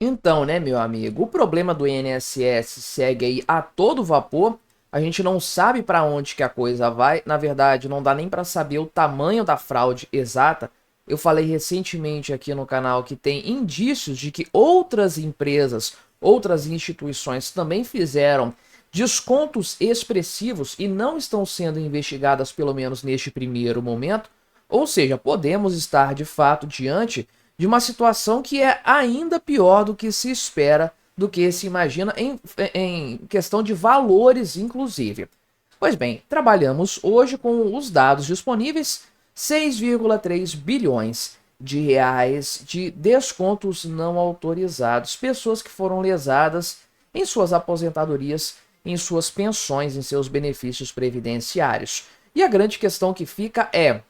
Então, né, meu amigo, o problema do INSS segue aí a todo vapor. A gente não sabe para onde que a coisa vai. Na verdade, não dá nem para saber o tamanho da fraude exata. Eu falei recentemente aqui no canal que tem indícios de que outras empresas, outras instituições também fizeram descontos expressivos e não estão sendo investigadas, pelo menos neste primeiro momento. Ou seja, podemos estar de fato diante de uma situação que é ainda pior do que se espera, do que se imagina em questão de valores, inclusive. Pois bem, trabalhamos hoje com os dados disponíveis, 6,3 bilhões de reais de descontos não autorizados, pessoas que foram lesadas em suas aposentadorias, em suas pensões, em seus benefícios previdenciários. E a grande questão que fica é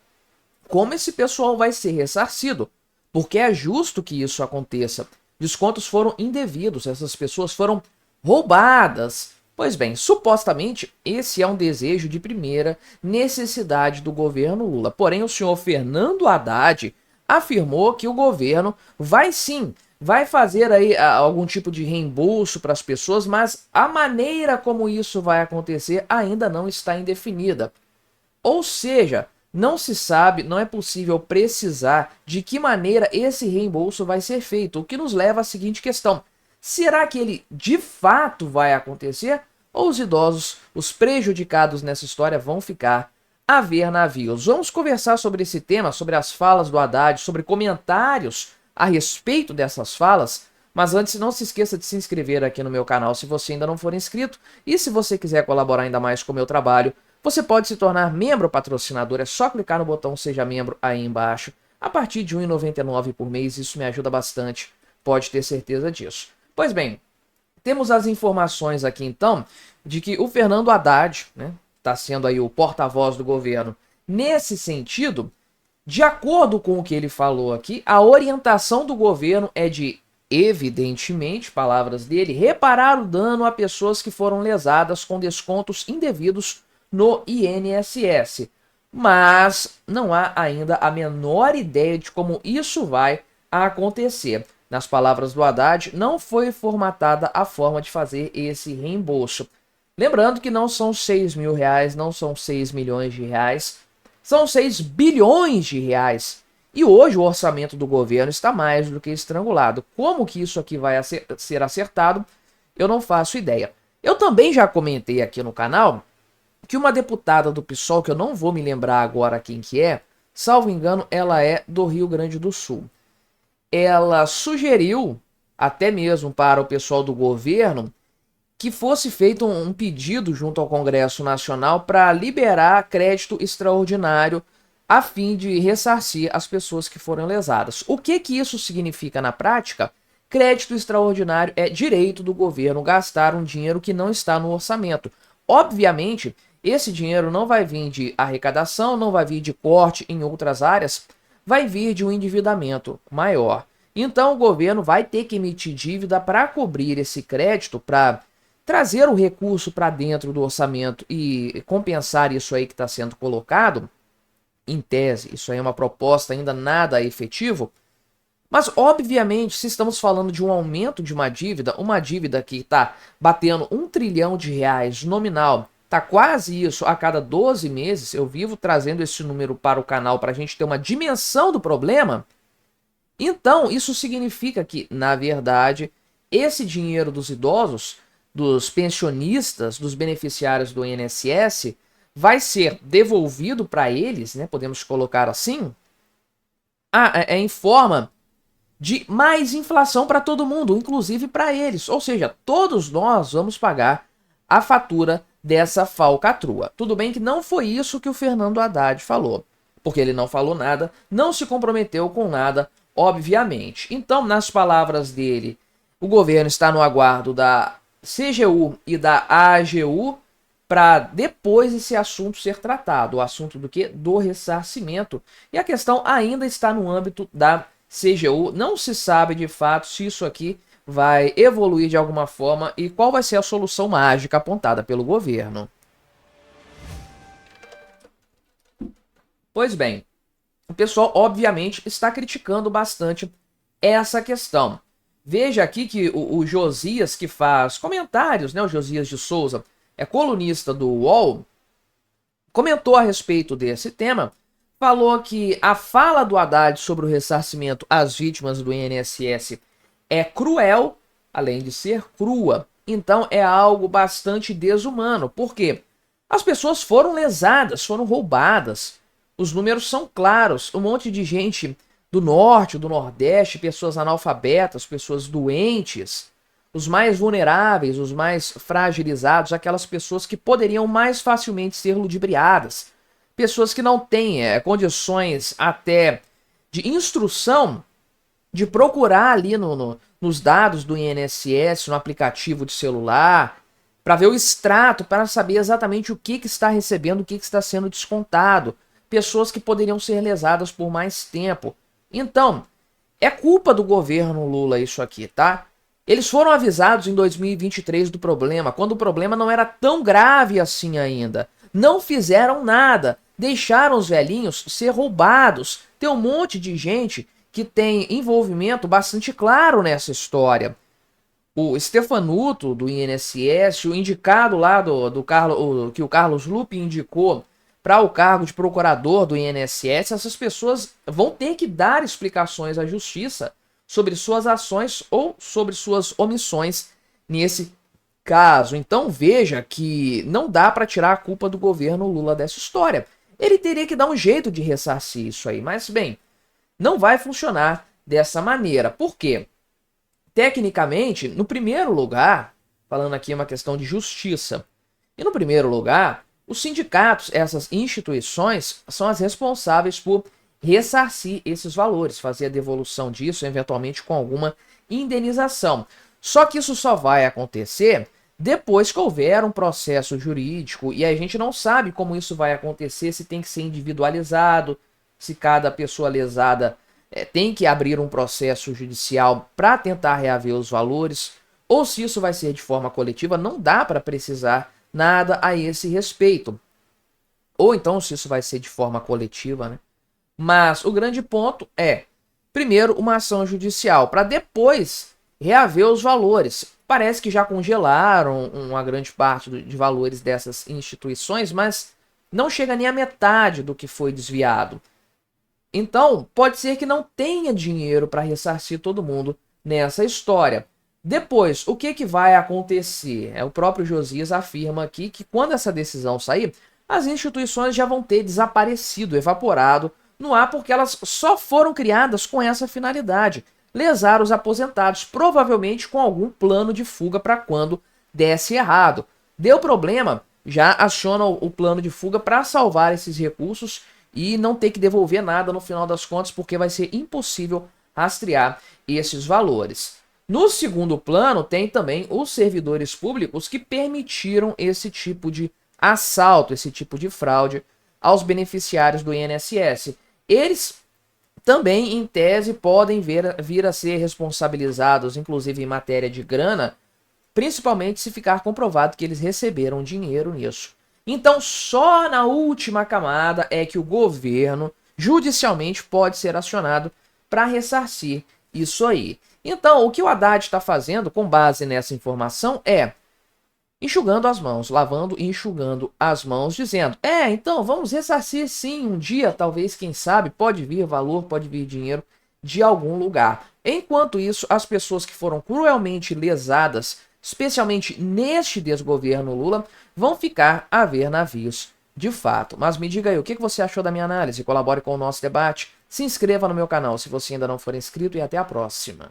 como esse pessoal vai ser ressarcido, porque é justo que isso aconteça. Descontos foram indevidos, essas pessoas foram roubadas. Pois bem, supostamente esse é um desejo de primeira necessidade do governo Lula. Porém, o senhor Fernando Haddad afirmou que o governo vai sim, vai fazer aí algum tipo de reembolso para as pessoas, mas a maneira como isso vai acontecer ainda não está indefinida. Ou seja, não se sabe, não é possível precisar de que maneira esse reembolso vai ser feito, o que nos leva à seguinte questão: será que ele de fato vai acontecer? Ou os idosos, os prejudicados nessa história, vão ficar a ver navios? Vamos conversar sobre esse tema, sobre as falas do Haddad, sobre comentários a respeito dessas falas. Mas antes, não se esqueça de se inscrever aqui no meu canal se você ainda não for inscrito. E se você quiser colaborar ainda mais com o meu trabalho, você pode se tornar membro patrocinador, é só clicar no botão Seja Membro aí embaixo. A partir de R$ 1,99 por mês, isso me ajuda bastante, pode ter certeza disso. Pois bem, temos as informações aqui então, de que o Fernando Haddad, né, está sendo aí o porta-voz do governo. Nesse sentido, de acordo com o que ele falou aqui, a orientação do governo é de, evidentemente, palavras dele, reparar o dano a pessoas que foram lesadas com descontos indevidos no INSS. Mas não há ainda a menor ideia de como isso vai acontecer. Nas palavras do Haddad, não foi formatada a forma de fazer esse reembolso. Lembrando que não são 6 mil reais, não são 6 milhões de reais, são 6 bilhões de reais. E hoje o orçamento do governo está mais do que estrangulado. Como que isso aqui vai ser acertado, eu não faço ideia. Eu também já comentei aqui no canal que uma deputada do PSOL, que eu não vou me lembrar agora quem que é, salvo engano, ela é do Rio Grande do Sul. Ela sugeriu, até mesmo para o pessoal do governo, que fosse feito um pedido junto ao Congresso Nacional para liberar crédito extraordinário a fim de ressarcir as pessoas que foram lesadas. O que que isso significa na prática? Crédito extraordinário é direito do governo gastar um dinheiro que não está no orçamento. Obviamente, esse dinheiro não vai vir de arrecadação, não vai vir de corte em outras áreas, vai vir de um endividamento maior. Então o governo vai ter que emitir dívida para cobrir esse crédito, para trazer o recurso para dentro do orçamento e compensar isso aí que está sendo colocado. Em tese, isso aí é uma proposta ainda nada efetivo. Mas, obviamente, se estamos falando de um aumento de uma dívida que está batendo R$ 1 trilhão nominal, tá quase isso a cada 12 meses, eu vivo trazendo esse número para o canal para a gente ter uma dimensão do problema. Então, isso significa que, na verdade, esse dinheiro dos idosos, dos pensionistas, dos beneficiários do INSS, vai ser devolvido para eles, né, podemos colocar assim, em forma de mais inflação para todo mundo, inclusive para eles. Ou seja, todos nós vamos pagar a fatura dessa falcatrua. Tudo bem que não foi isso que o Fernando Haddad falou, porque ele não falou nada, não se comprometeu com nada, obviamente. Então, nas palavras dele, o governo está no aguardo da CGU e da AGU para depois esse assunto ser tratado. O assunto do quê? Do ressarcimento. E a questão ainda está no âmbito da CGU. Não se sabe de fato se isso aqui vai evoluir de alguma forma e qual vai ser a solução mágica apontada pelo governo. Pois bem, o pessoal obviamente está criticando bastante essa questão. Veja aqui que o Josias, que faz comentários, né, o Josias de Souza, é colunista do UOL, comentou a respeito desse tema, falou que a fala do Haddad sobre o ressarcimento às vítimas do INSS é cruel, além de ser crua. Então é algo bastante desumano. Por quê? As pessoas foram lesadas, foram roubadas. Os números são claros. Um monte de gente do norte, do nordeste, pessoas analfabetas, pessoas doentes, os mais vulneráveis, os mais fragilizados, aquelas pessoas que poderiam mais facilmente ser ludibriadas, pessoas que não têm condições até de instrução de procurar ali nos dados do INSS, no aplicativo de celular, para ver o extrato, para saber exatamente o que está recebendo, o que está sendo descontado. Pessoas que poderiam ser lesadas por mais tempo. Então, é culpa do governo Lula isso aqui, tá? Eles foram avisados em 2023 do problema, quando o problema não era tão grave assim ainda. Não fizeram nada, deixaram os velhinhos ser roubados. Tem um monte de gente que tem envolvimento bastante claro nessa história. O Stefanuto, do INSS, o indicado lá que o Carlos Lupe indicou para o cargo de procurador do INSS, essas pessoas vão ter que dar explicações à justiça sobre suas ações ou sobre suas omissões nesse caso. Então veja que não dá para tirar a culpa do governo Lula dessa história. Ele teria que dar um jeito de ressarcir isso aí, mas bem, não vai funcionar dessa maneira. Por quê? Tecnicamente, no primeiro lugar, falando aqui uma questão de justiça, e no primeiro lugar, os sindicatos, essas instituições, são as responsáveis por ressarcir esses valores, fazer a devolução disso, eventualmente com alguma indenização. Só que isso só vai acontecer depois que houver um processo jurídico, e a gente não sabe como isso vai acontecer, se tem que ser individualizado, se cada pessoa lesada tem que abrir um processo judicial para tentar reaver os valores, ou se isso vai ser de forma coletiva, não dá para precisar nada a esse respeito. Ou então se isso vai ser de forma coletiva, né? Mas o grande ponto é, primeiro, uma ação judicial, para depois reaver os valores. Parece que já congelaram uma grande parte de valores dessas instituições, mas não chega nem a metade do que foi desviado. Então, pode ser que não tenha dinheiro para ressarcir todo mundo nessa história. Depois, o que vai acontecer? O próprio Josias afirma aqui que quando essa decisão sair, as instituições já vão ter desaparecido, evaporado no ar, porque elas só foram criadas com essa finalidade: lesar os aposentados, provavelmente com algum plano de fuga para quando desse errado. Deu problema, já aciona o plano de fuga para salvar esses recursos e não ter que devolver nada no final das contas, porque vai ser impossível rastrear esses valores. No segundo plano, tem também os servidores públicos que permitiram esse tipo de assalto, esse tipo de fraude aos beneficiários do INSS. Eles também, em tese, podem vir a ser responsabilizados, inclusive em matéria de grana, principalmente se ficar comprovado que eles receberam dinheiro nisso. Então, só na última camada é que o governo judicialmente pode ser acionado para ressarcir isso aí. Então, o que o Haddad está fazendo com base nessa informação é enxugando as mãos, lavando e enxugando as mãos, dizendo: então vamos ressarcir sim, um dia, talvez, quem sabe, pode vir valor, pode vir dinheiro de algum lugar. Enquanto isso, as pessoas que foram cruelmente lesadas, especialmente neste desgoverno Lula, vão ficar a ver navios de fato. Mas me diga aí, o que você achou da minha análise? Colabore com o nosso debate, se inscreva no meu canal se você ainda não for inscrito e até a próxima.